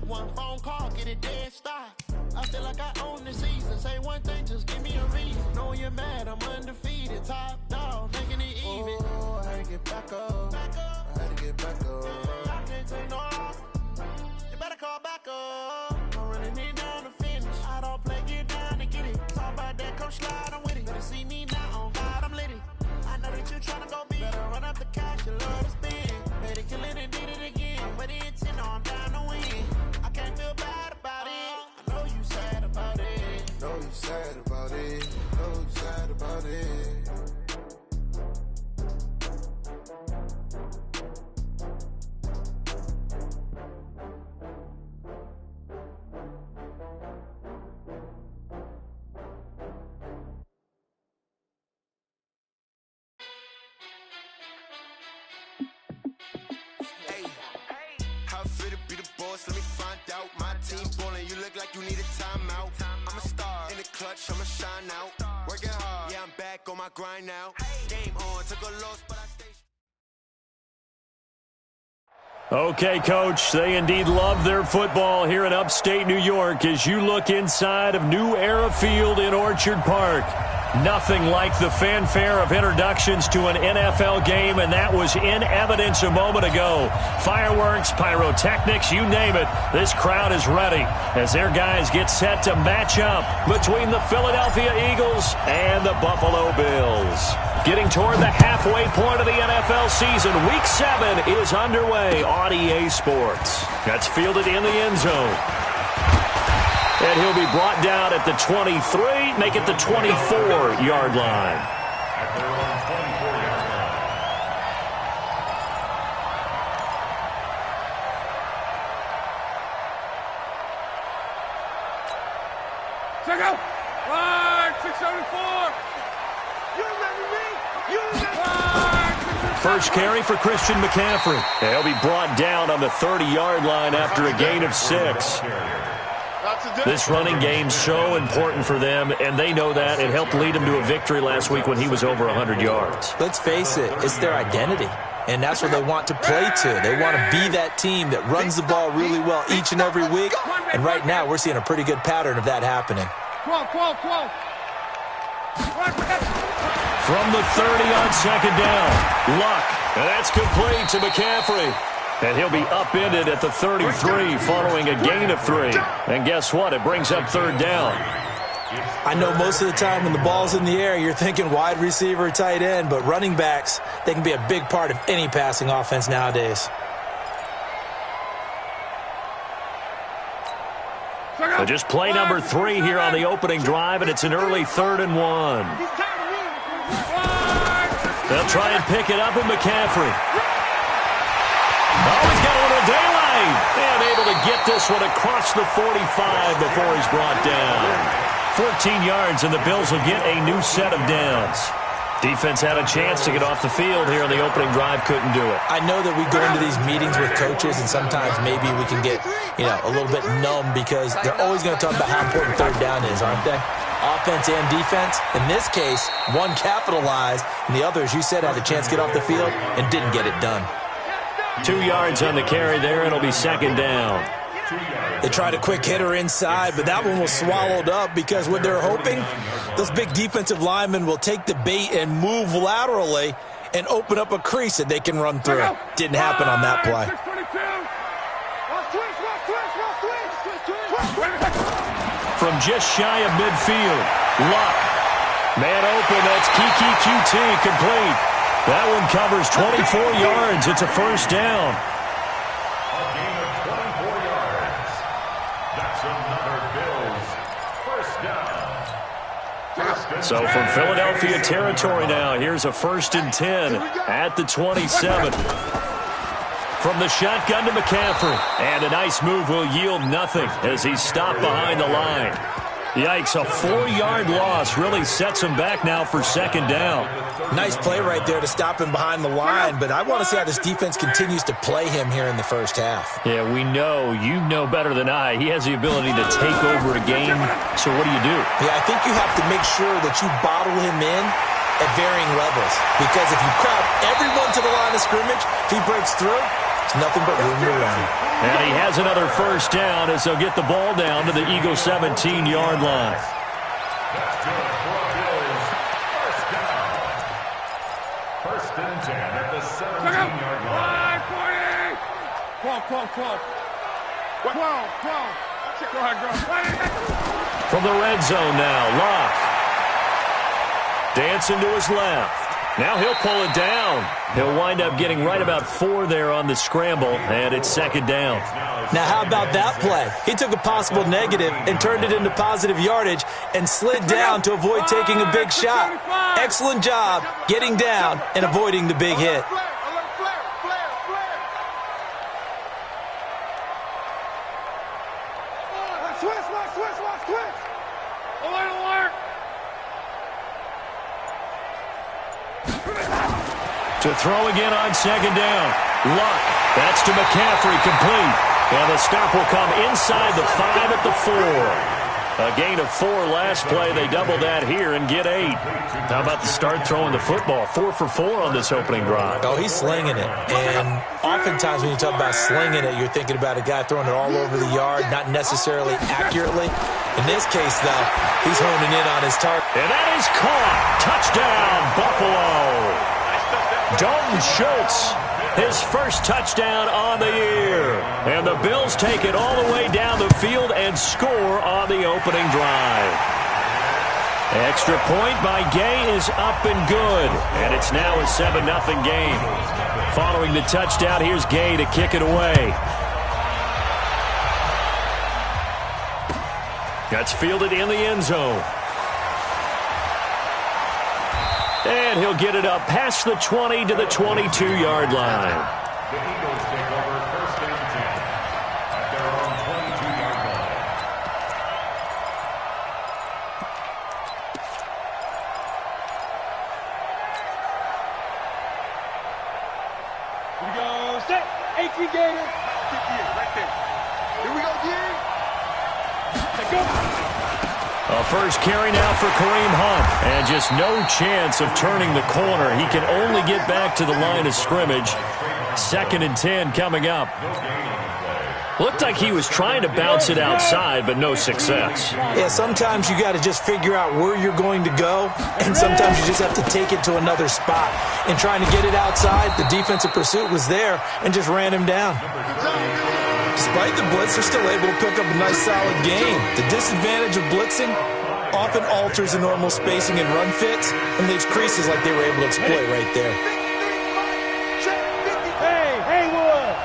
One phone call, get it dead stop. I feel like I own the season. Say one thing, just give me a reason. Know you're mad, I'm undefeated. Top dog, making it even. Oh, I had to get back up. I had to get back up. I can't take no off. You better call back up. I'm running it down to finish. I don't play, get down to get it. Talk about that, come slide, I'm with it. Better see me now, on God, I'm lit it. I know that you tryna go big. Better run up the cash, you love to spend. Made it, kill it, and did it again. But the intent, no, I'm down to win. I can't feel bad about it. I know you sad about it. Know you sad about it. Know you sad about it. Let me find out. My team ballin', you look like you need a timeout. I'm a star in the clutch, I'ma shine out. Working hard, yeah, I'm back on my grind now. Game on, took a loss, but I stay. Okay, Coach, they indeed love their football here in upstate New York as you look inside of New Era Field in Orchard Park. Nothing like the fanfare of introductions to an NFL game, and that was in evidence a moment ago. Fireworks, pyrotechnics, you name it. This crowd is ready as their guys get set to match up between the Philadelphia Eagles and the Buffalo Bills. Getting toward the halfway point of the NFL season, Week 7 is underway on EA Sports. That's fielded in the end zone. And he'll be brought down at the 23, make it the 24-yard line. At their own 24-yard line. Check out! Line 674! You remember me? You remember me? First carry for Christian McCaffrey. He'll be brought down on the 30-yard line after a gain of 6. This running game's so important for them, and they know that. It helped lead them to a victory last week when he was over 100 yards. Let's face it, it's their identity, and that's what they want to play to. They want to be that team that runs the ball really well each and every week, and right now we're seeing a pretty good pattern of that happening. 12. From the 30 on second down, Luck, and that's complete to McCaffrey. And he'll be upended at the 33 following a gain of 3. And guess what? It brings up third down. I know most of the time when the ball's in the air, you're thinking wide receiver, tight end, but running backs, they can be a big part of any passing offense nowadays. So just play number 3 here on the opening drive, and it's an early 3rd and 1. They'll try and pick it up with McCaffrey. Oh, he's got a little daylight. And able to get this one across the 45 before he's brought down. 14 yards, and the Bills will get a new set of downs. Defense had a chance to get off the field here on the opening drive, couldn't do it. I know that we go into these meetings with coaches, and sometimes maybe we can get, a little bit numb because they're always going to talk about how important third down is, aren't they? Offense and defense. In this case, one capitalized, and the other, as you said, had a chance to get off the field and didn't get it done. 2 yards on the carry there, and it'll be second down. They tried a quick hitter inside, but that one was swallowed up because what they're hoping, those big defensive linemen will take the bait and move laterally and open up a crease that they can run through. Didn't happen on that play. From just shy of midfield, Luck. Man open, that's Kiki QT complete. That one covers 24 yards. It's a first down. A gain of 24 yards. That's another Bills first down. So from Philadelphia territory now, here's a 1st and 10 at the 27. From the shotgun to McCaffrey. And a nice move will yield nothing as he's stopped behind the line. Yikes, a 4-yard loss really sets him back now for second down. Nice play right there to stop him behind the line, but I want to see how this defense continues to play him here in the first half. Yeah, we know. You know better than I. He has the ability to take over a game, so what do you do? Yeah, I think you have to make sure that you bottle him in at varying levels, because if you crowd everyone to the line of scrimmage, if he breaks through, There's nothing but room to run. And he has another first down as they'll get the ball down to the Eagle 17-yard line. That's good for a Bills. First down. First and 10 at the 17-yard line. 12. 12. Go ahead. From the red zone now, Locke. Dancing to his left. Now he'll pull it down. He'll wind up getting right about 4 there on the scramble, and it's second down. Now, how about that play? He took a possible negative and turned it into positive yardage and slid down to avoid taking a big shot. Excellent job getting down and avoiding the big hit. Switch. Alert. To throw again on second down. Luck. That's to McCaffrey, complete. And the stop will come inside the 5 at the 4. A gain of 4 last play. They double that here and get 8. How about the start throwing the football? 4 for 4 on this opening drive. Oh, he's slinging it. And oftentimes when you talk about slinging it, you're thinking about a guy throwing it all over the yard, not necessarily accurately. In this case, though, he's honing in on his target. And that is caught. Touchdown, Buffalo. Dalton Schultz, his first touchdown on the year. And the Bills take it all the way down the field and score on the opening drive. Extra point by Gay is up and good. And it's now a 7-0 game. Following the touchdown, here's Gay to kick it away. That's fielded in the end zone. And he'll get it up past the 20 to the 22-yard line. The Eagles take over first and 10 at their own 22-yard line. Here we go. Set. 18 Gator. Right there. Here we go, G. Let's go. A first carry now for Kareem Hunt. And just no chance of turning the corner. He can only get back to the line of scrimmage. 2nd and 10 coming up. Looked like he was trying to bounce it outside, but no success. Yeah, sometimes you got to just figure out where you're going to go, and sometimes you just have to take it to another spot. In trying to get it outside, the defensive pursuit was there and just ran him down. Despite the blitz, they're still able to pick up a nice, solid game. The disadvantage of blitzing often alters the normal spacing and run fits and leaves creases like they were able to exploit right there. Hey, Haywood!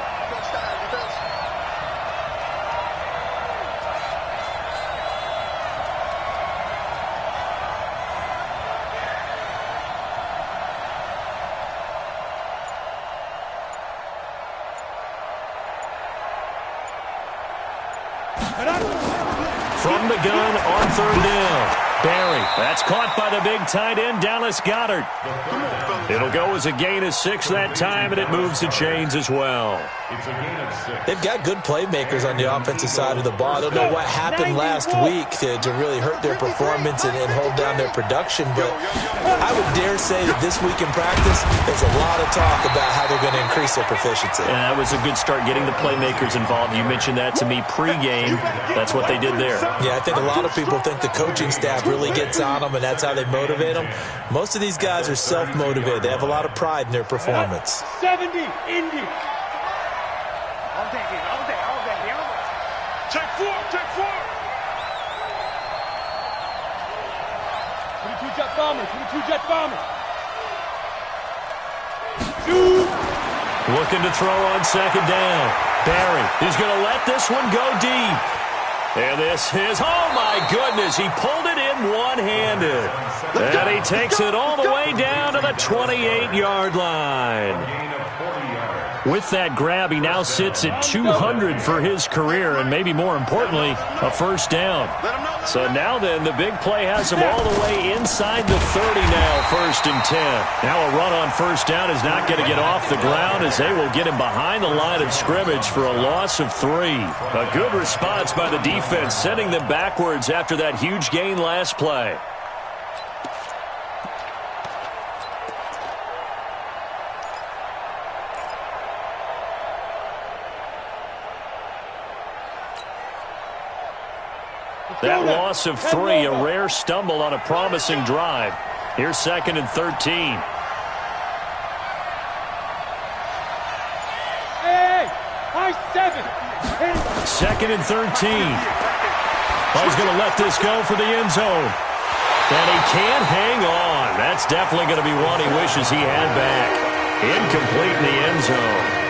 From the gun on 3rd down. Barry. That's caught by the big tight end, Dallas Goedert. It'll go as a gain of 6 that time, and it moves the chains as well. It's a gain of 6. They've got good playmakers on the offensive side of the ball. I don't know what happened last week to really hurt their performance and hold down their production, but I would dare say that this week in practice, there's a lot of talk about how they're going to increase their proficiency. And that was a good start, getting the playmakers involved. You mentioned that to me pregame. That's what they did there. Yeah, I think a lot of people think the coaching staff really gets on them, and that's how they motivate them. Most of these guys are self-motivated. They have a lot of pride in their performance. 70, Indy. All day. Check 4. 22 jet bombers. Looking to throw on 2nd down. Barry, he's going to let this one go deep. And this is, oh my goodness, he pulled it in one-handed. And he takes it all the way down to the 28-yard line. With that grab, he now sits at 200 for his career, and maybe more importantly, a first down. So now then, the big play has him all the way inside the 30 now, 1st and 10. Now a run on first down is not going to get off the ground, as they will get him behind the line of scrimmage for a loss of 3. A good response by the defense, sending them backwards after that huge gain last play. That loss of 3, a rare stumble on a promising drive. Here's 2nd and 13. Hey, high 7. 2nd and 13. Oh, he's going to let this go for the end zone. And he can't hang on. That's definitely going to be one he wishes he had back. Incomplete in the end zone.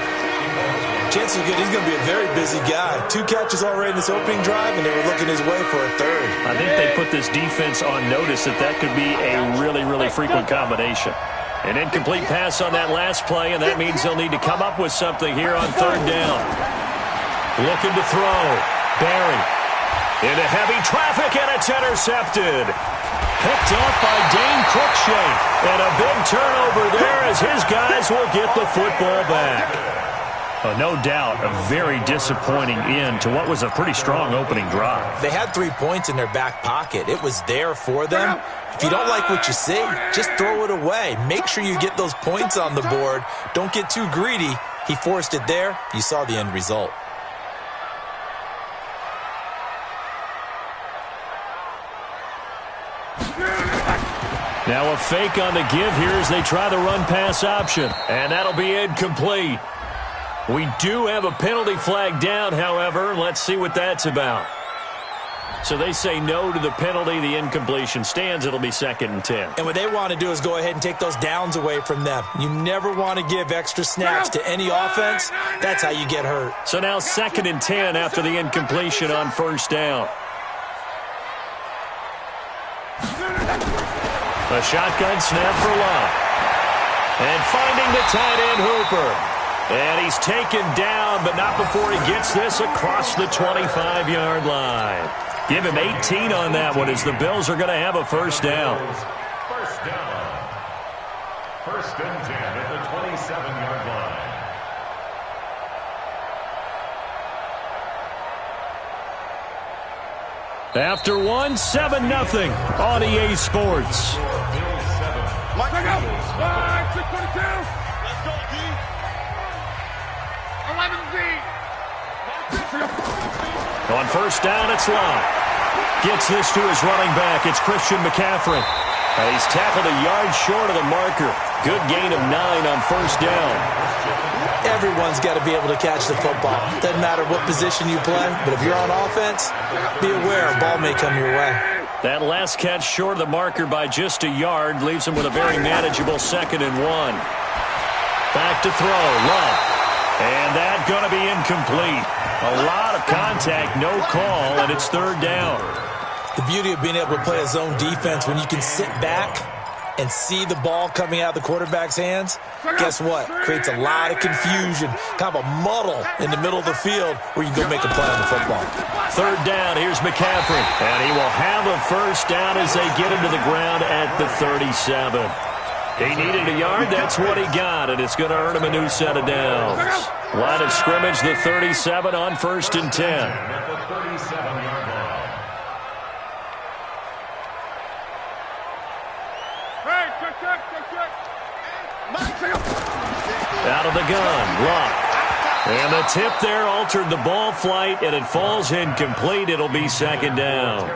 Chances are good he's going to be a very busy guy. 2 catches already in this opening drive, and they were looking his way for a 3rd. I think they put this defense on notice that could be a really, really frequent combination. An incomplete pass on that last play, and that means they'll need to come up with something here on 3rd down. Looking to throw. Barry into heavy traffic, and it's intercepted. Picked up by Dane Cruikshank. And a big turnover there as his guys will get the football back. No doubt, a very disappointing end to what was a pretty strong opening drive. They had 3 points in their back pocket. It was there for them. If you don't like what you see, just throw it away. Make sure you get those points on the board. Don't get too greedy. He forced it there. You saw the end result. Now a fake on the give here as they try the run-pass option. And that'll be incomplete. We do have a penalty flag down, however. Let's see what that's about. So they say no to the penalty. The incompletion stands. It'll be 2nd and 10. And what they want to do is go ahead and take those downs away from them. You never want to give extra snaps to any offense. That's how you get hurt. So now 2nd and 10 after the incompletion on 1st down. A shotgun snap for Love. And finding the tight end Hooper. And he's taken down, but not before he gets this across the 25-yard line. Give him 18 on that one as the Bills are going to have a 1st down. 1st down. 1st and 10 at the 27-yard line. After 1, 7-0 on EA Sports. On 1st down, it's Love. Gets this to his running back. It's Christian McCaffrey. He's tackled a yard short of the marker. Good gain of 9 on 1st down. Everyone's got to be able to catch the football. Doesn't matter what position you play, but if you're on offense, be aware a ball may come your way. That last catch short of the marker by just a yard leaves him with a very manageable 2nd and 1. Back to throw. Love. And that's going to be incomplete. A lot of contact, no call, and it's 3rd down. The beauty of being able to play a zone defense when you can sit back and see the ball coming out of the quarterback's hands, guess what? Creates a lot of confusion, kind of a muddle in the middle of the field where you can go make a play on the football. 3rd down, here's McCaffrey. And he will have a 1st down as they get him to the ground at the 37. He needed a yard, that's what he got, and it's going to earn him a new set of downs. Line of scrimmage, the 37 on 1st and 10. At the 37-yard line. Out of the gun, Luck. And the tip there altered the ball flight, and it falls incomplete. It'll be 2nd down.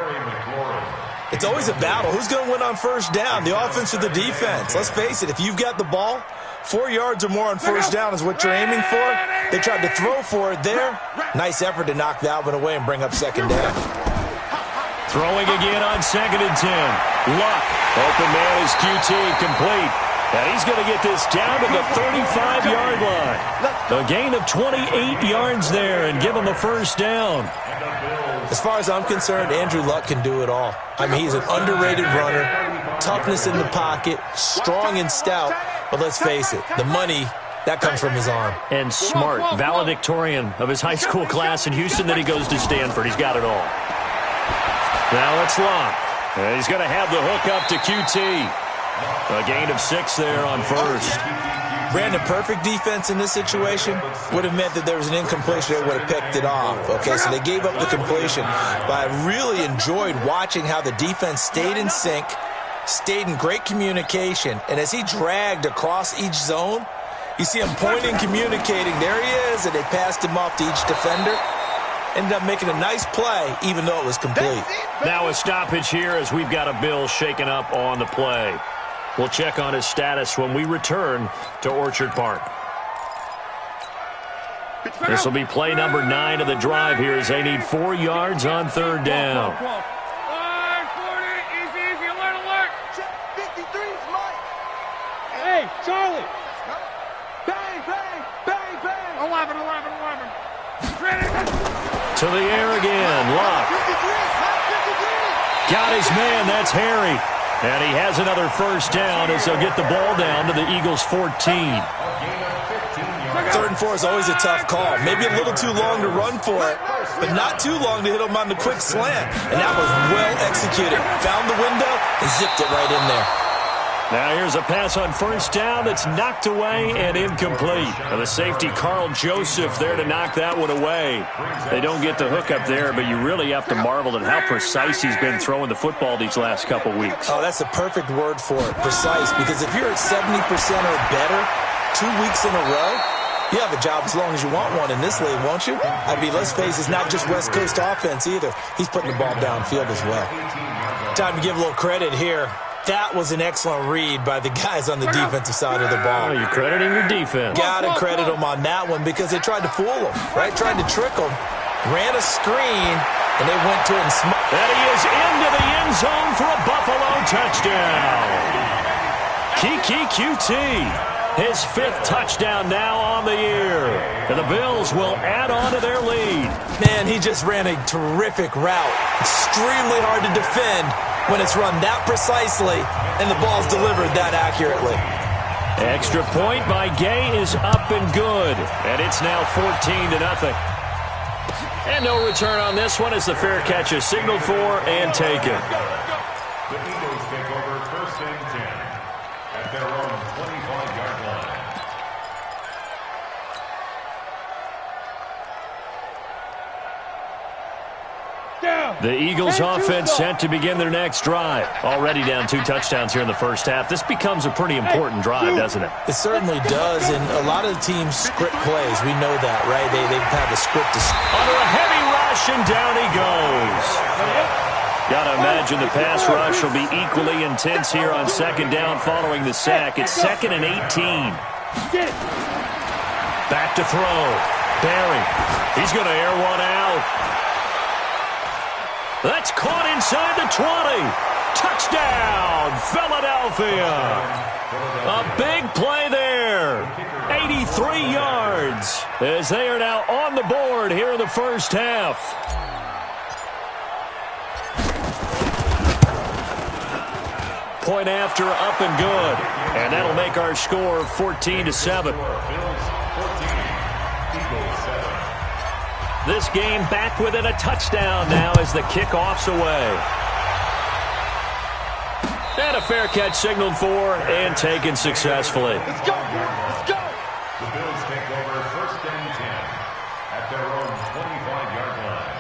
It's always a battle. Who's going to win on 1st down, the offense or the defense? Let's face it, if you've got the ball, 4 yards or more on 1st down is what you're aiming for. They tried to throw for it there. Nice effort to knock that one away and bring up 2nd down. Throwing again on 2nd and 10. Luck. Open man is QT, complete. And he's going to get this down to the 35-yard line. A gain of 28 yards there and give him a 1st down. As far as I'm concerned, Andrew Luck can do it all. I mean, he's an underrated runner, toughness in the pocket, strong and stout. But let's face it, the money, that comes from his arm. And smart, valedictorian of his high school class in Houston, then he goes to Stanford. He's got it all. Now it's Luck. He's going to have the hook up to QT. A gain of 6 there on 1st. Brandon, perfect defense in this situation would have meant that there was an incompletion. They would have picked it off. Okay, so they gave up the completion. But I really enjoyed watching how the defense stayed in sync, stayed in great communication. And as he dragged across each zone, you see him pointing, communicating. There he is, and they passed him off to each defender. ended up making a nice play, even though it was complete. Now a stoppage here as we've got a Bill shaken up on the play. We'll check on his status when we return to Orchard Park. This will be play number 9 of the drive here as they need 4 yards on third down. Hey, Charlie. Bang, bang, bang, bang. 11. To the air again. Luck. Got his man. That's Harry. And he has another first down as they'll get the ball down to the Eagles' 14. 3rd and 4 is always a tough call. Maybe a little too long to run for it, but not too long to hit him on the quick slant. And that was well executed. Found the window and zipped it right in there. Now here's a pass on first down that's knocked away and incomplete. Now the safety, Carl Joseph, there to knock that one away. They don't get the hook up there, but you really have to marvel at how precise he's been throwing the football these last couple weeks. Oh, that's a perfect word for it, precise, because if you're at 70% or better 2 weeks in a row, you have a job as long as you want one in this league, won't you? I mean, let's face it, it's not just West Coast offense either. He's putting the ball downfield as well. Time to give a little credit here. That was an excellent read by the guys on the defensive side of the ball. Oh, you're crediting your defense. Got to credit them on that one because they tried to fool them, right? Tried to trick them. Ran a screen, and they went to it and smoked. And he is into the end zone for a Buffalo touchdown. Kiki QT. His 5th touchdown now on the year. And the Bills will add on to their lead. Man, he just ran a terrific route. Extremely hard to defend when it's run that precisely and the ball's delivered that accurately. Extra point by Gay is up and good. And it's now 14-0. And no return on this one as the fair catch is signaled for and taken. The Eagles take over 1st and 10 at their own 25-yard line. The Eagles offense set to begin their next drive. Already down 2 touchdowns here in the first half. This becomes a pretty important drive, doesn't it? It certainly does, and a lot of the teams script plays. We know that, right? They have a script. Under a heavy rush, and down he goes. Got to imagine the pass rush will be equally intense here on 2nd down following the sack. It's 2nd and 18. Back to throw. Barry. He's going to air one out. That's caught inside the 20. Touchdown, Philadelphia. A big play there. 83 yards as they are now on the board here in the first half. Point after, up and good. And that'll make our score 14-7. This game back within a touchdown now as the kickoff's away. And a fair catch signaled for and taken successfully. Let's go. Let's go. The Bills take over 1st and 10 at their own 25-yard line.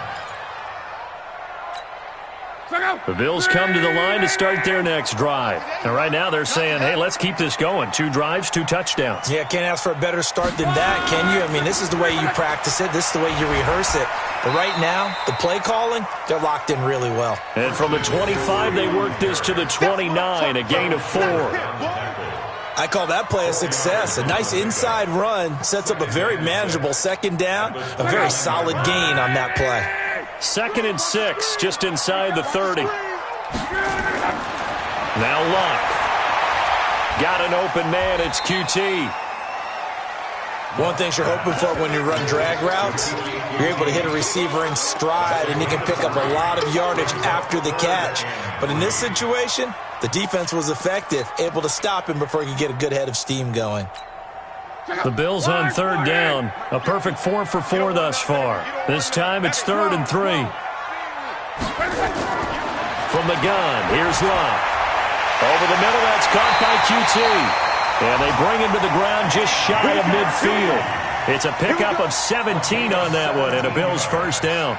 The Bills come to the line to start their next drive. And right now they're saying, hey, let's keep this going. 2 drives, 2 touchdowns. Yeah, can't ask for a better start than that, can you? I mean, this is the way you practice it. This is the way you rehearse it. But right now, the play calling, they're locked in really well. And from the 25, they work this to the 29, a gain of 4. I call that play a success. A nice inside run sets up a very manageable 2nd down, a very solid gain on that play. 2nd and 6, just inside the 30. Now Luck. Got an open man, it's QT. One thing you're hoping for when you run drag routes, you're able to hit a receiver in stride, and he can pick up a lot of yardage after the catch. But in this situation, the defense was effective, able to stop him before he could get a good head of steam going. The Bills on 3rd down. A perfect 4 for 4 thus far. This time it's 3rd and 3. From the gun, here's Luck. Over the middle, that's caught by QT. And they bring him to the ground just shy of midfield. It's a pickup of 17 on that one and a Bills first down.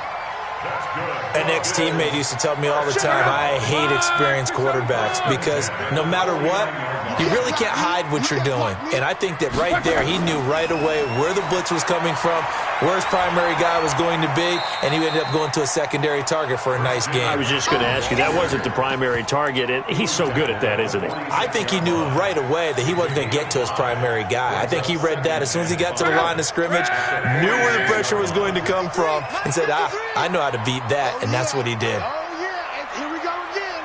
An ex-teammate used to tell me all the time, I hate experienced quarterbacks because no matter what, you really can't hide what you're doing. And I think that right there, he knew right away where the blitz was coming from, where his primary guy was going to be, and he ended up going to a secondary target for a nice game. I was just going to ask you, that wasn't the primary target, and he's so good at that, isn't he? I think he knew right away that he wasn't going to get to his primary guy. I think he read that as soon as he got to the line of scrimmage, knew where the pressure was going to come from, and said, I know how to beat that, and that's what he did. Here we go again.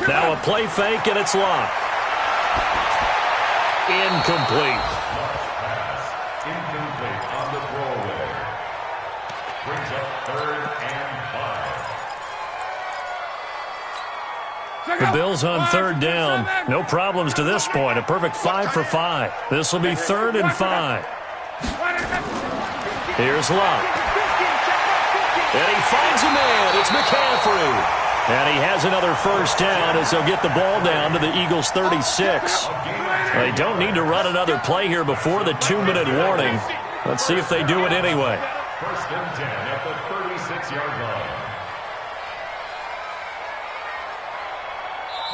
Now a play fake, and it's locked. Incomplete. Incomplete on the throwaway. Brings up 3rd and 5. The Bills on 3rd down. No problems to this point. A perfect 5 for 5. This will be 3rd and 5. Here's Locke. And he finds a man. It's McCaffrey. And he has another first down as they'll get the ball down to the Eagles' 36. They don't need to run another play here before the 2-minute warning. Let's see if they do it anyway. 1st and 10 at the 36-yard line.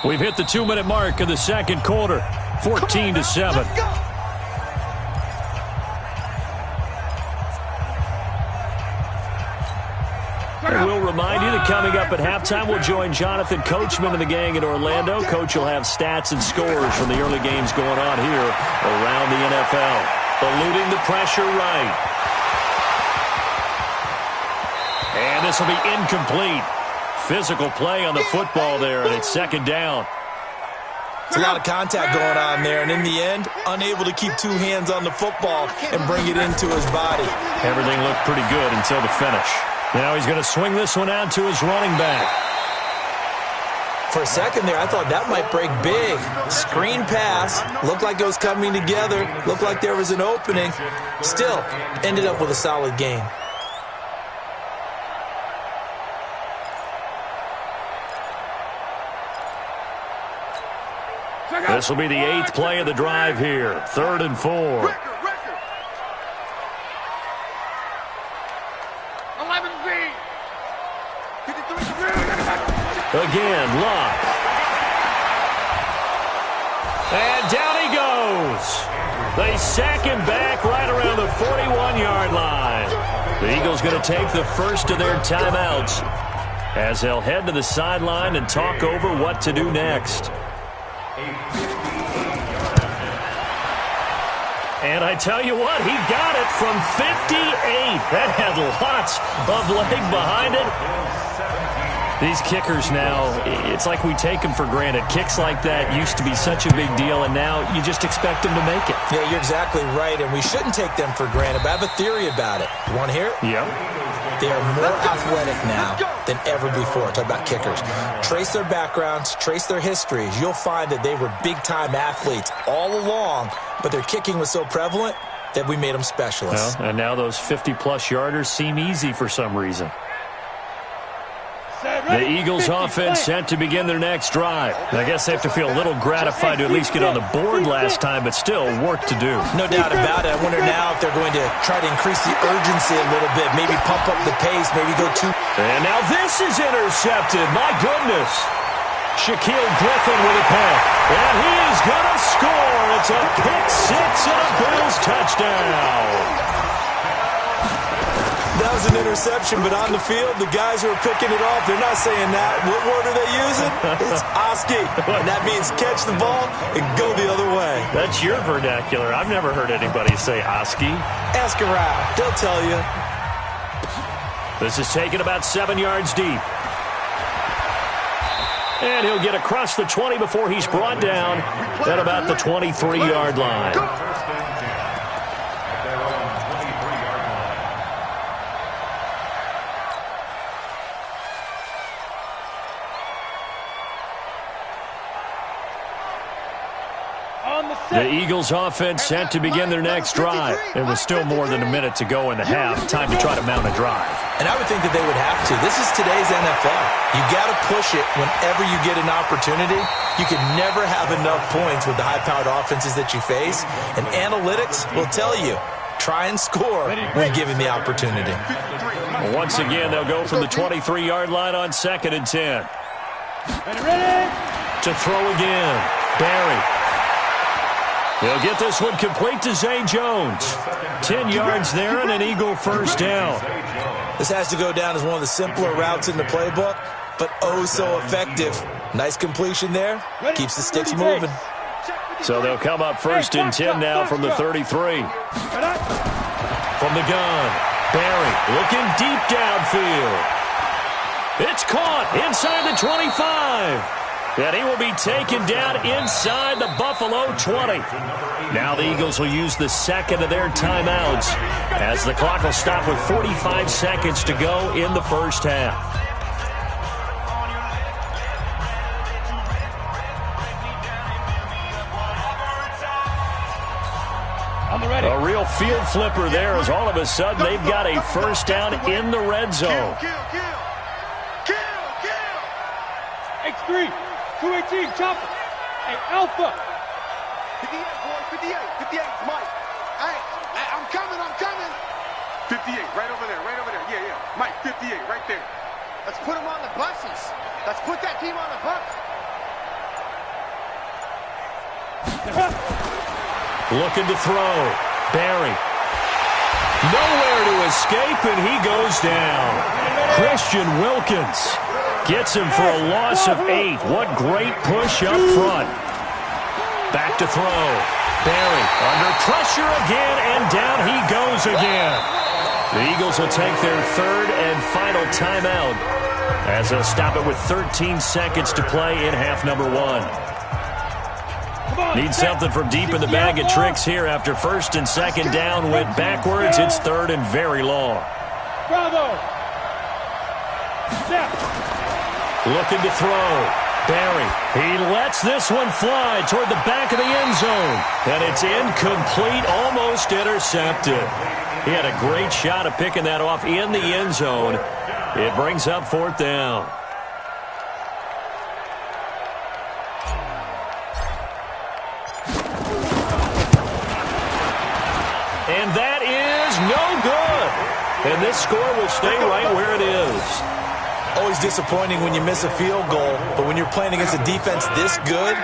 We've hit the 2-minute mark of the second quarter. 14-7. And we'll remind you that coming up at halftime, we'll join Jonathan Coachman and the gang in Orlando. Coach will have stats and scores from the early games going on here around the NFL. Eluding the pressure right. And this will be incomplete. Physical play on the football there, and it's 2nd down. It's a lot of contact going on there, and in the end, unable to keep 2 hands on the football and bring it into his body. Everything looked pretty good until the finish. Now he's going to swing this one out to his running back. For a second there, I thought that might break big. Screen pass. Looked like it was coming together. Looked like there was an opening. Still, ended up with a solid game. This will be the 8th play of the drive here. 3rd and 4. Again, Locke. And down he goes. They sack him back right around the 41-yard line. The Eagles going to take the first of their timeouts as they'll head to the sideline and talk over what to do next. And I tell you what, he got it from 58. That had lots of leg behind it. These kickers now, it's like we take them for granted. Kicks like that used to be such a big deal, and now you just expect them to make it. Yeah, you're exactly right, and we shouldn't take them for granted, but I have a theory about it. You want to hear it? Yeah. They are more athletic now than ever before. Talk about kickers. Trace their backgrounds, trace their histories. You'll find that they were big-time athletes all along, but their kicking was so prevalent that we made them specialists. Well, and now those 50-plus yarders seem easy for some reason. The Eagles offense set to begin their next drive. I guess they have to feel a little gratified to at least get on the board last time, but still work to do. No doubt about it. I wonder now if they're going to try to increase the urgency a little bit, maybe pump up the pace, maybe go too. And now this is intercepted. My goodness. Shaquille Griffin with a pick. And he is going to score. It's a pick six and a Bills touchdown. That was an interception, but on the field, the guys who are picking it off, they're not saying that. What word are they using? It's Oski, and that means catch the ball and go the other way. That's your vernacular. I've never heard anybody say Oski. Ask around. They'll tell you. This is taken about 7 yards deep. And he'll get across the 20 before he's brought down at about the 23-yard line. The Eagles offense set to begin their next drive. It was still more than a minute to go in the half. Time to try to mount a drive. And I would think that they would have to. This is today's NFL. You got to push it whenever you get an opportunity. You can never have enough points with the high-powered offenses that you face. And analytics will tell you, try and score when given the opportunity. Well, once again, they'll go from the 23-yard line on 2nd and 10. To throw again. Barry. He'll get this one complete to Zay Jones. 10 yards there and an Eagle first down. This has to go down as one of the simpler routes in the playbook, but oh so effective. Nice completion there. Keeps the sticks moving. So they'll come up first and 10 now from the 33. From the gun, Barry looking deep downfield. It's caught inside the 25. And he will be taken down inside the Buffalo 20. Now the Eagles will use the second of their timeouts as the clock will stop with 45 seconds to go in the first half. A real field flipper there as all of a sudden they've got a first down in the red zone. X3. 218, chopper. Hey, Alpha. 58, boy, 58, 58, Mike. Hey, I'm coming. 58, right over there. Yeah. Mike, 58, right there. Let's put him on the buses. Let's put that team on the bus. Looking to throw. Barry. Nowhere to escape, and he goes down. Christian Wilkins gets him for a loss of 8. What great push up front. Back to throw. Barry under pressure again, and down he goes again. The Eagles will take their third and final timeout as they'll stop it with 13 seconds to play in half number 1. Need something from deep in the bag of tricks here after first and second down went backwards. It's third and very long. Bravo. Looking to throw. Barry. He lets this one fly toward the back of the end zone. And it's incomplete, almost intercepted. He had a great shot of picking that off in the end zone. It brings up fourth down. And that is no good. And this score will stay right where it is. Always disappointing when you miss a field goal, but when you're playing against a defense this good,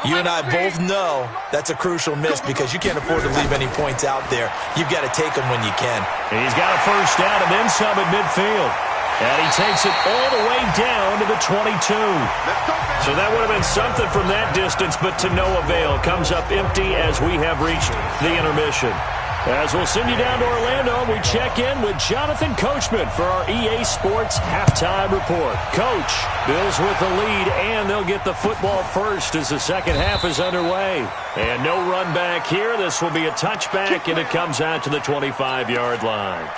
you and I both know that's a crucial miss because you can't afford to leave any points out there. You've got to take them when you can. He's got a first down and then some at midfield. And he takes it all the way down to the 22. So that would have been something from that distance, but to no avail. Comes up empty as we have reached the intermission. As we'll send you down to Orlando, we check in with Jonathan Coachman for our EA Sports Halftime Report. Coach, Bills with the lead, and they'll get the football first as the second half is underway. And no run back here. This will be a touchback, and it comes out to the 25-yard line.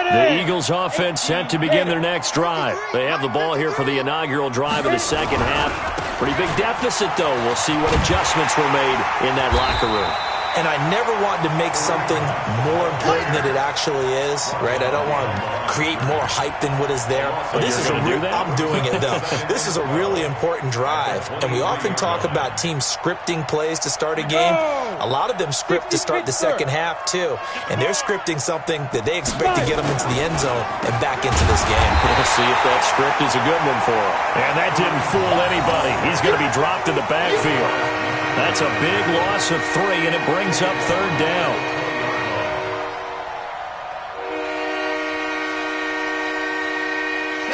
The Eagles offense set to begin their next drive. They have the ball here for the inaugural drive of the second half. Pretty big deficit, though. We'll see what adjustments were made in that locker room. And I never want to make something more important than it actually is, right? I don't want to create more hype than what is there. But this is I'm doing it, though. This is a really important drive. And we often talk about teams scripting plays to start a game. A lot of them script to start the second half, too. And they're scripting something that they expect to get them into the end zone and back into this game. We'll see if that script is a good one for him. And that didn't fool anybody. He's going to be dropped in the backfield. That's a big loss of 3, and it brings up third down.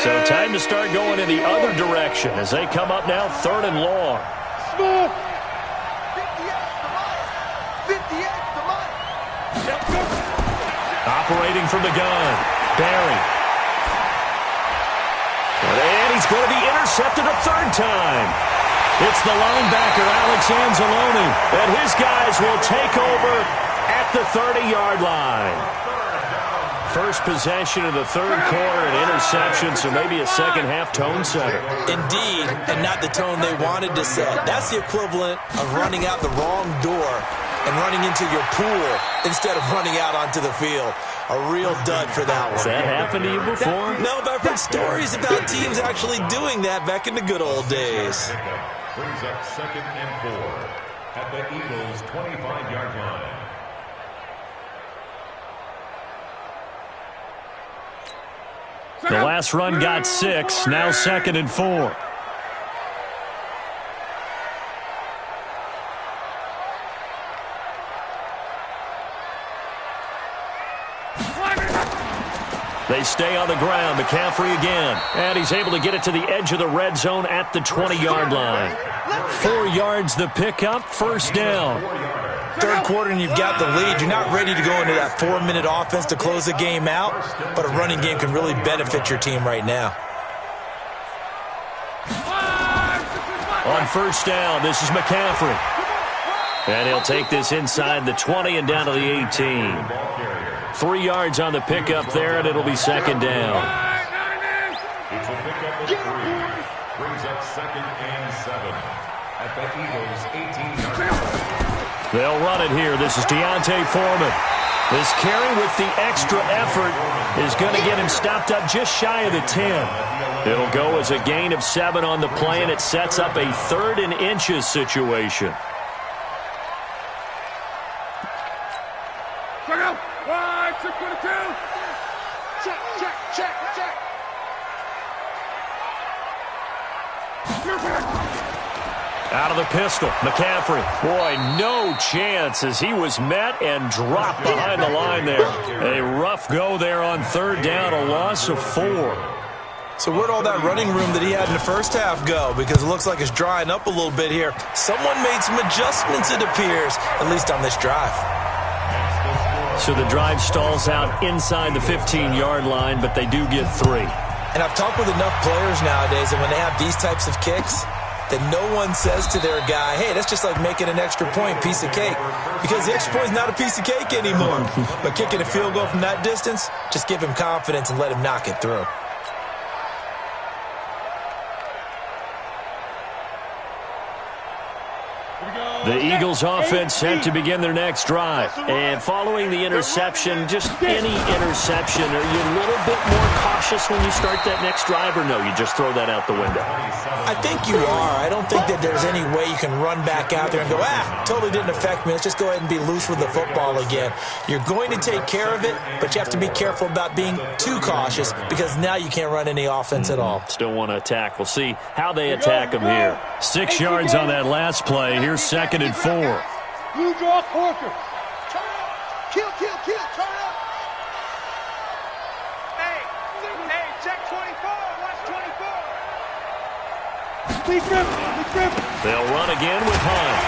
So time to start going in the other direction as they come up now third and long. 58 to Mike. Operating from the gun, Barry. And he's going to be intercepted a third time. It's the linebacker, Alex Anzalone, and his guys will take over at the 30-yard line. First possession of the third quarter, an interception, so maybe a second-half tone setter. Indeed, and not the tone they wanted to set. That's the equivalent of running out the wrong door and running into your pool instead of running out onto the field. A real dud for that one. Has that happened to you before? No, but I've heard stories about teams actually doing that back in the good old days. Brings up second and 4 at the Eagles' 25-yard line. The last run got 6, now 2nd and 4. They stay on the ground. McCaffrey again. And he's able to get it to the edge of the red zone at the 20-yard line. 4 yards the pickup, first down. Third quarter and you've got the lead. You're not ready to go into that 4-minute offense to close the game out, but a running game can really benefit your team right now. On first down, this is McCaffrey. And he'll take this inside the 20 and down to the 18. 3 yards on the pickup there, and it'll be second down. It's a pickup of 3. Brings up 2nd and 7 at the Eagles' 18-yard line. They'll run it here. This is Deontay Foreman. This carry with the extra effort is going to get him stopped up just shy of the 10. It'll go as a gain of 7 on the play, and it sets up a 3rd and inches situation. Out of the pistol, McCaffrey. Boy, no chance as he was met and dropped behind the line there. A rough go there on 3rd down, a loss of 4. So where'd all that running room that he had in the first half go? Because it looks like it's drying up a little bit here. Someone made some adjustments, it appears, at least on this drive. So the drive stalls out inside the 15-yard line, but they do get 3. And I've talked with enough players nowadays that when they have these types of kicks, that no one says to their guy, hey, that's just like making an extra point, piece of cake. Because the extra point is not a piece of cake anymore. But kicking a field goal from that distance, just give him confidence and let him knock it through. The Eagles offense set to begin their next drive. And following the interception, just any interception, are you a little bit more cautious when you start that next drive, or no, you just throw that out the window? I think you are. I don't think that there's any way you can run back out there and go, totally didn't affect me. Let's just go ahead and be loose with the football again. You're going to take care of it, but you have to be careful about being too cautious because now you can't run any offense at all. Still want to attack. We'll see how they attack them here. 6 yards on that last play. Here's 2nd and 4. You draw quarter. Kill, turn up. Hey, check 24, watch 24. They'll run again with Hunt.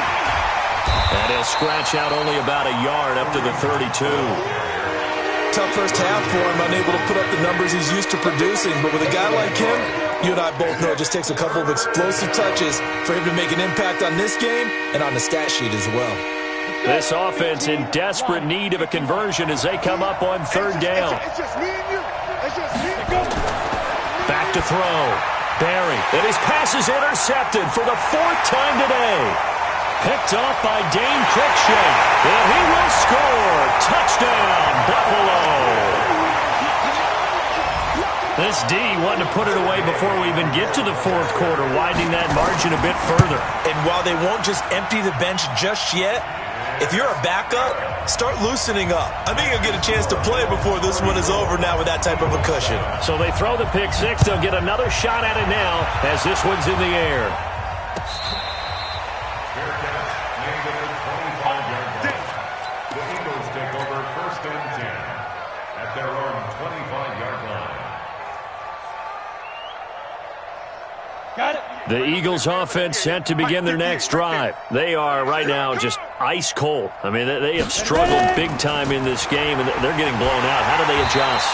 And he'll scratch out only about a yard up to the 32. Tough first half for him, unable to put up the numbers he's used to producing. But with a guy like him, you and I both know it just takes a couple of explosive touches for him to make an impact on this game and on the stat sheet as well. This offense in desperate need of a conversion as they come up on 3rd down. It's just me and you. It's just me and you. Back to throw. Barry. And his pass is intercepted for the 4th time today. Picked off by Dane Cruikshank. And he will score. Touchdown, Buffalo. This D wanted to put it away before we even get to the 4th quarter, widening that margin a bit further. And while they won't just empty the bench just yet, if you're a backup, start loosening up. I think you'll get a chance to play before this one is over now with that type of a cushion. So they throw the pick 6. They'll get another shot at it now as this one's in the air. The Eagles take over 1st and 10 at their own 25-yard line. Got it. The Eagles offense set to begin their next drive. They are right now just ice cold. I mean, they have struggled big time in this game, and they're getting blown out. How do they adjust?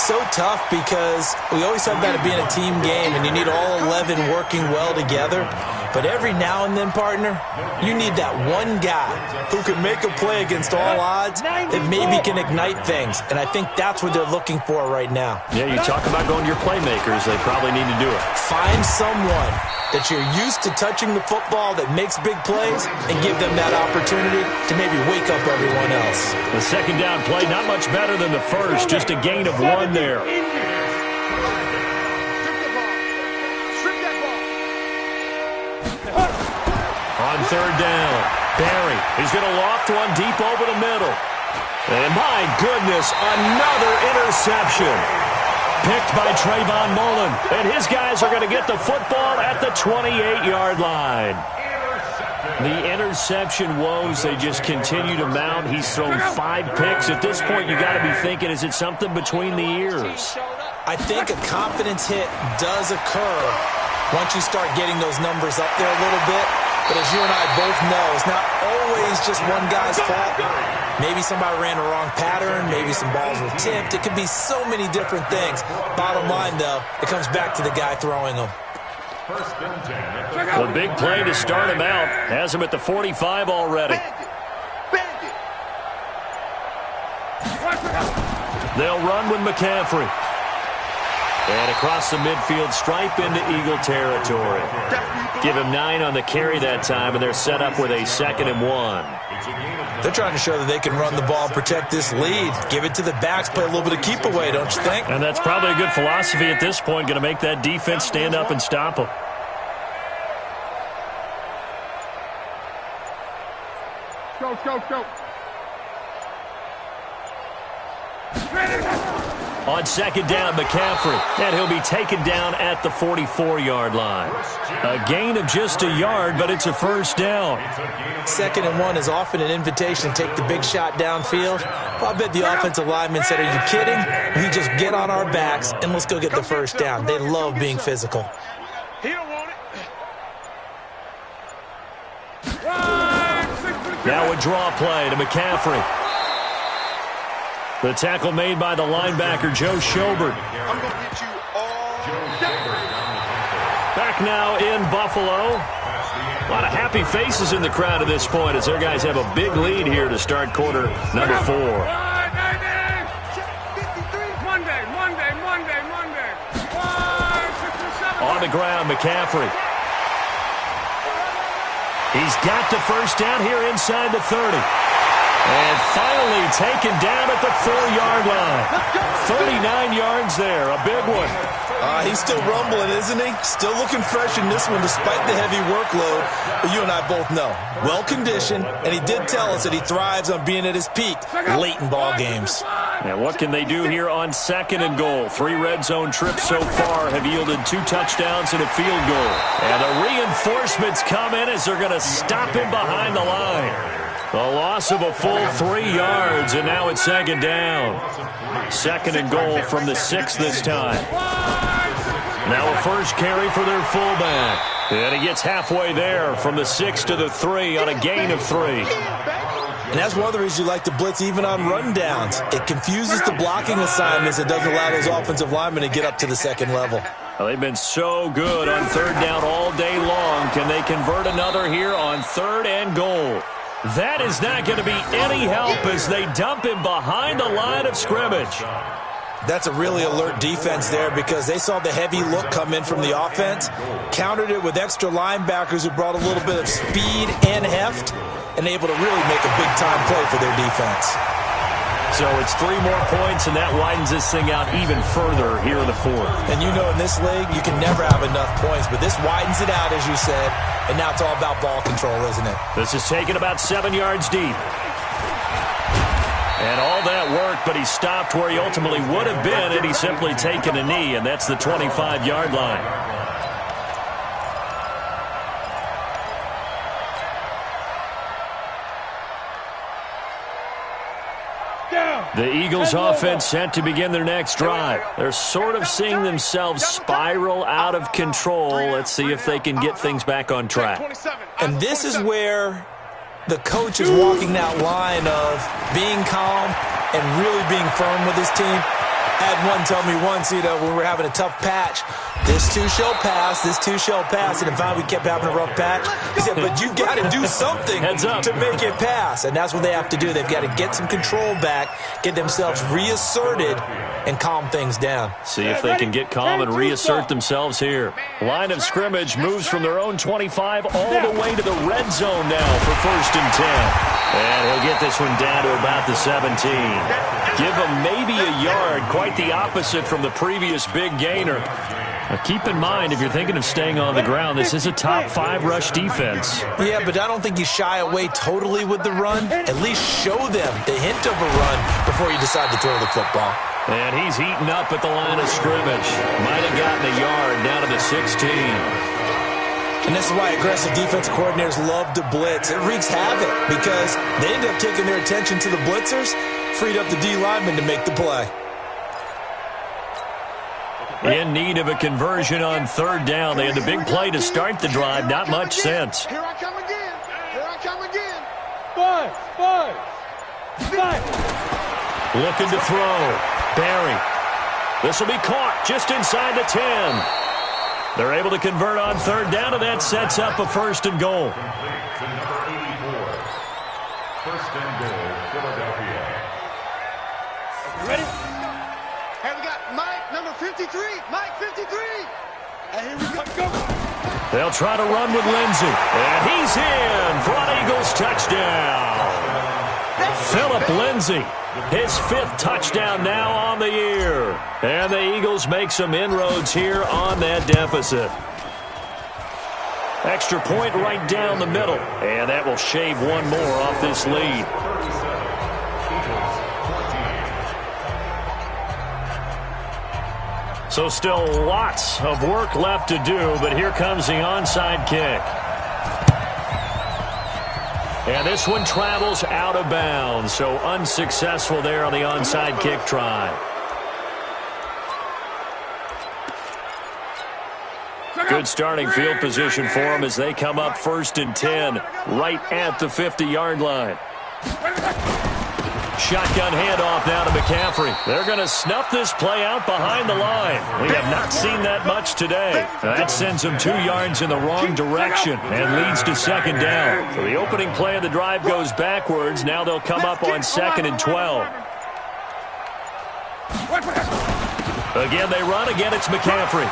So tough because we always talk about it being a team game, and you need all 11 working well together. But every now and then, partner, you need that one guy who can make a play against all odds that maybe can ignite things. And I think that's what they're looking for right now. Yeah, you talk about going to your playmakers. They probably need to do it. Find someone that you're used to touching the football that makes big plays and give them that opportunity to maybe wake up everyone else. The 2nd down play, not much better than the first. Just a gain of 1 there. On 3rd down, Barry. He's going to loft one deep over the middle. And my goodness, another interception. picked by Trayvon Mullen. And his guys are going to get the football at the 28-yard line. The interception woes, they just continue to mount. He's thrown 5 picks. At this point, you got to be thinking, is it something between the ears? I think a confidence hit does occur once you start getting those numbers up there a little bit. But as you and I both know, it's not always just one guy's fault. Maybe somebody ran the wrong pattern. Maybe some balls were tipped. It could be so many different things. Bottom line, though, it comes back to the guy throwing them. The big play to start him out has him at the 45 already. They'll run with McCaffrey. And across the midfield stripe into Eagle territory. Give him 9 on the carry that time, and they're set up with a 2nd and 1. They're trying to show that they can run the ball and protect this lead. Give it to the backs, play a little bit of keep away, don't you think? And that's probably a good philosophy at this point, going to make that defense stand up and stop them. Go. On 2nd down, McCaffrey, and he'll be taken down at the 44-yard line. A gain of just a yard, but it's a 1st down. 2nd and 1 is often an invitation to take the big shot downfield. Well, I bet the offensive lineman said, are you kidding? We just get on our backs, and let's go get the 1st down. They love being physical. He don't want it. Now a draw play to McCaffrey. The tackle made by the linebacker, Joe Schobert. I'm going to get you all day. Back now in Buffalo. A lot of happy faces in the crowd at this point as their guys have a big lead here to start quarter number 4. Monday. On the ground, McCaffrey. He's got the 1st down here inside the 30. And finally taken down at the 4-yard line. 39 yards there, a big one. He's still rumbling, isn't he? Still looking fresh in this one despite the heavy workload. But you and I both know, well-conditioned, and he did tell us that he thrives on being at his peak late in ball games. And what can they do here on 2nd and goal? 3 red zone trips so far have yielded 2 touchdowns and a field goal. And the reinforcements come in as they're going to stop him behind the line. The loss of a full 3 yards, and now it's 2nd down. 2nd and goal from the 6 this time. Now a 1st carry for their fullback. And he gets halfway there from the 6 to the 3 on a gain of 3. And that's one of the reasons you like to blitz even on rundowns. It confuses the blocking assignments. It doesn't allow those offensive linemen to get up to the 2nd level. Well, they've been so good on 3rd down all day long. Can they convert another here on 3rd and goal? That is not going to be any help as they dump him behind the line of scrimmage. That's a really alert defense there because they saw the heavy look come in from the offense, countered it with extra linebackers who brought a little bit of speed and heft, and able to really make a big-time play for their defense. So it's 3 more points, and that widens this thing out even further here in the 4th. And you know in this league, you can never have enough points, but this widens it out, as you said, and now it's all about ball control, isn't it? This is taken about 7 yards deep. And all that work, but he stopped where he ultimately would have been had he simply taken a knee, and that's the 25-yard line. The Eagles offense set to begin their next drive. They're sort of seeing themselves spiral out of control. Let's see if they can get things back on track. And this is where the coach is walking that line of being calm and really being firm with his team. I had one tell me once, when we were having a tough patch, this too shall pass, this too shall pass, and in fact we kept having a rough patch. He said, but you've got to do something to make it pass, and that's what they have to do. They've got to get some control back, get themselves reasserted, and calm things down. See if they can get calm and reassert themselves here. Line of scrimmage moves from their own 25 all the way to the red zone now for 1st and 10. And he'll get this one down to about the 17. Give him maybe a yard, quite the opposite from the previous big gainer. Now keep in mind, if you're thinking of staying on the ground, this is a top 5 rush defense. Yeah, but I don't think you shy away totally with the run. At least show them the hint of a run before you decide to throw the football. And he's heating up at the line of scrimmage. Might have gotten a yard down to the 16. And this is why aggressive defensive coordinators love to blitz. It wreaks havoc because they end up taking their attention to the blitzers, freed up the D lineman to make the play. In need of a conversion on third down. They had the big play to start the drive. Not much sense. Here I come again. Here I come again. Five. Looking to throw. Barry. This will be caught just inside the 10. They're able to convert on third down, and that sets up a first and goal. Complete to number 84. First and goal, Philadelphia. Ready? Hey, we got Mike, number 53. Mike, 53. And here we go. They'll try to run with Lindsey. And he's in for an Eagles touchdown. Philip Lindsey, his 5th touchdown now on the year. And the Eagles make some inroads here on that deficit. Extra point right down the middle. And that will shave one more off this lead. 37, Eagles 14. So still lots of work left to do, but here comes the onside kick. And this one travels out of bounds, so unsuccessful there on the onside kick try. Good starting field position for them as they come up 1st and 10, right at the 50-yard line. Shotgun handoff now to McCaffrey. They're going to snuff this play out behind the line. We have not seen that much today. That sends them 2 yards in the wrong direction and leads to 2nd down. So the opening play of the drive goes backwards. Now they'll come up on 2nd and 12. Again, they run. Again, it's McCaffrey.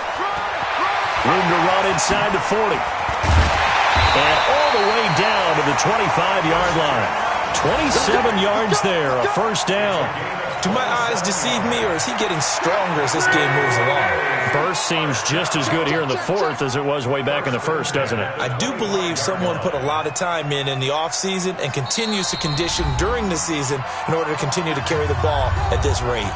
Room to run inside the 40. And all the way down to the 25-yard line. 27 yards there, a first down. Do my eyes deceive me, or is he getting stronger as this game moves along? Burst seems just as good here in the 4th as it was way back in the 1st, doesn't it? I do believe someone put a lot of time in the offseason and continues to condition during the season in order to continue to carry the ball at this rate.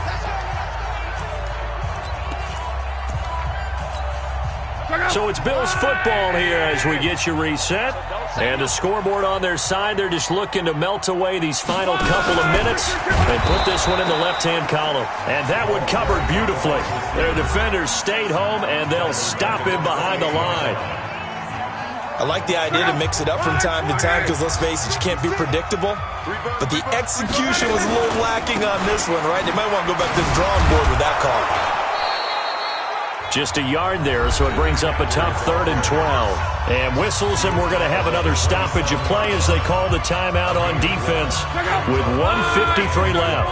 So it's Bills football here as we get you reset. And the scoreboard on their side, they're just looking to melt away these final couple of minutes and put this one in the left-hand column. And that one covered beautifully. Their defenders stayed home, and they'll stop him behind the line. I like the idea to mix it up from time to time because, let's face it, you can't be predictable. But the execution was a little lacking on this one, right? They might want to go back to the drawing board with that call. Just a yard there, so it brings up a tough 3rd and 12. And whistles, and we're going to have another stoppage of play as they call the timeout on defense with 1:53 left.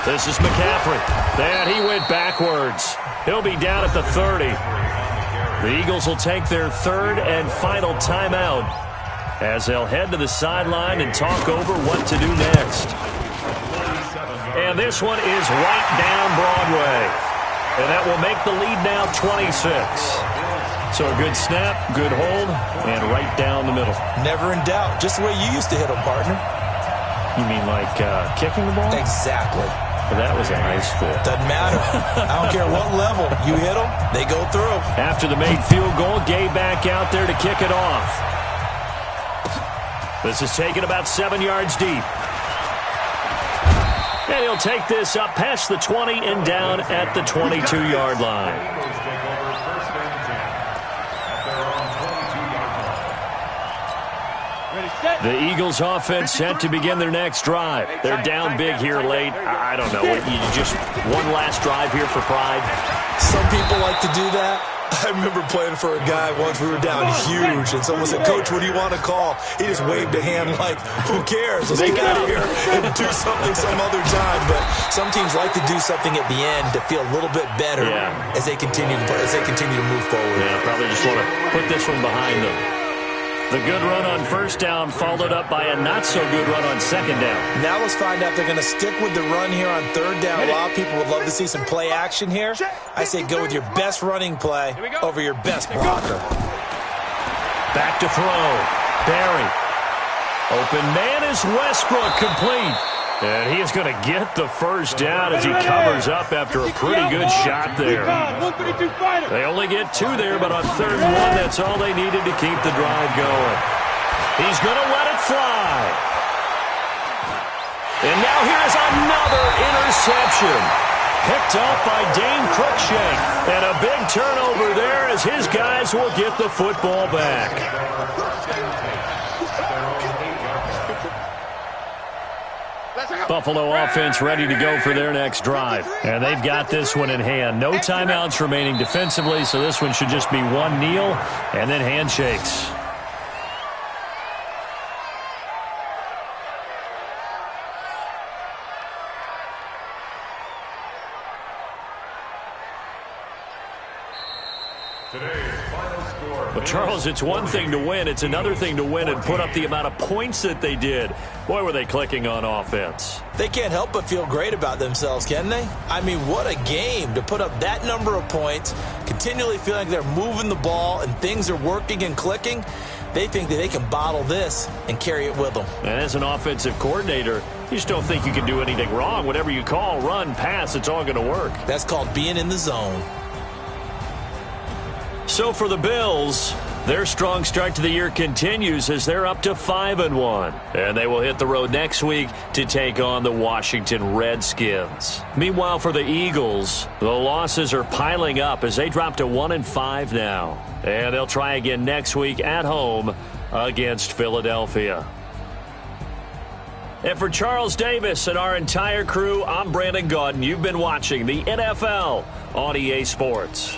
This is McCaffrey. And he went backwards. He'll be down at the 30. The Eagles will take their 3rd and final timeout as they'll head to the sideline and talk over what to do next. And this one is right down Broadway. And that will make the lead now 26. So a good snap, good hold, and right down the middle. Never in doubt. Just the way you used to hit them, partner. You mean like kicking the ball? Exactly. Well, that was in high school. Doesn't matter. I don't care what level. You hit them, they go through. After the made field goal, Gay back out there to kick it off. This is taken about 7 yards deep. And he'll take this up past the 20 and down at the 22-yard line. The Eagles offense set to begin their next drive. They're down big here late. I don't know. You just one last drive here for pride? Some people like to do that. I remember playing for a guy once. We were down huge, and someone said, "Coach, what do you want to call?" He just waved a hand like, "Who cares? Let's get out of here and do something some other time." But some teams like to do something at the end to feel a little bit better as they continue to move forward. Yeah, probably just want to put this one behind them. The good run on first down followed up by a not-so-good run on second down. Now let's find out if they're going to stick with the run here on third down. A lot of people would love to see some play action here. I say go with your best running play over your best blocker. Back to throw. Barry. Open man is Westbrook, complete. And he is going to get the first down as he covers up after a pretty good shot there. They only get 2 there, but on 3rd and 1, that's all they needed to keep the drive going. He's going to let it fly. And now here is another interception. Picked up by Dane Cruikshank. And a big turnover there as his guys will get the football back. Buffalo offense ready to go for their next drive. And they've got this one in hand. No timeouts remaining defensively, so this one should just be one kneel and then handshakes. But, Charles, it's one thing to win. It's another thing to win and put up the amount of points that they did. Boy, were they clicking on offense. They can't help but feel great about themselves, can they? I mean, what a game to put up that number of points, continually feeling like they're moving the ball and things are working and clicking. They think that they can bottle this and carry it with them. And as an offensive coordinator, you just don't think you can do anything wrong. Whatever you call, run, pass, it's all going to work. That's called being in the zone. So for the Bills, their strong start to the year continues as they're up to 5-1. And they will hit the road next week to take on the Washington Redskins. Meanwhile, for the Eagles, the losses are piling up as they drop to 1-5 now. And they'll try again next week at home against Philadelphia. And for Charles Davis and our entire crew, I'm Brandon Gaudin. You've been watching the NFL on EA Sports.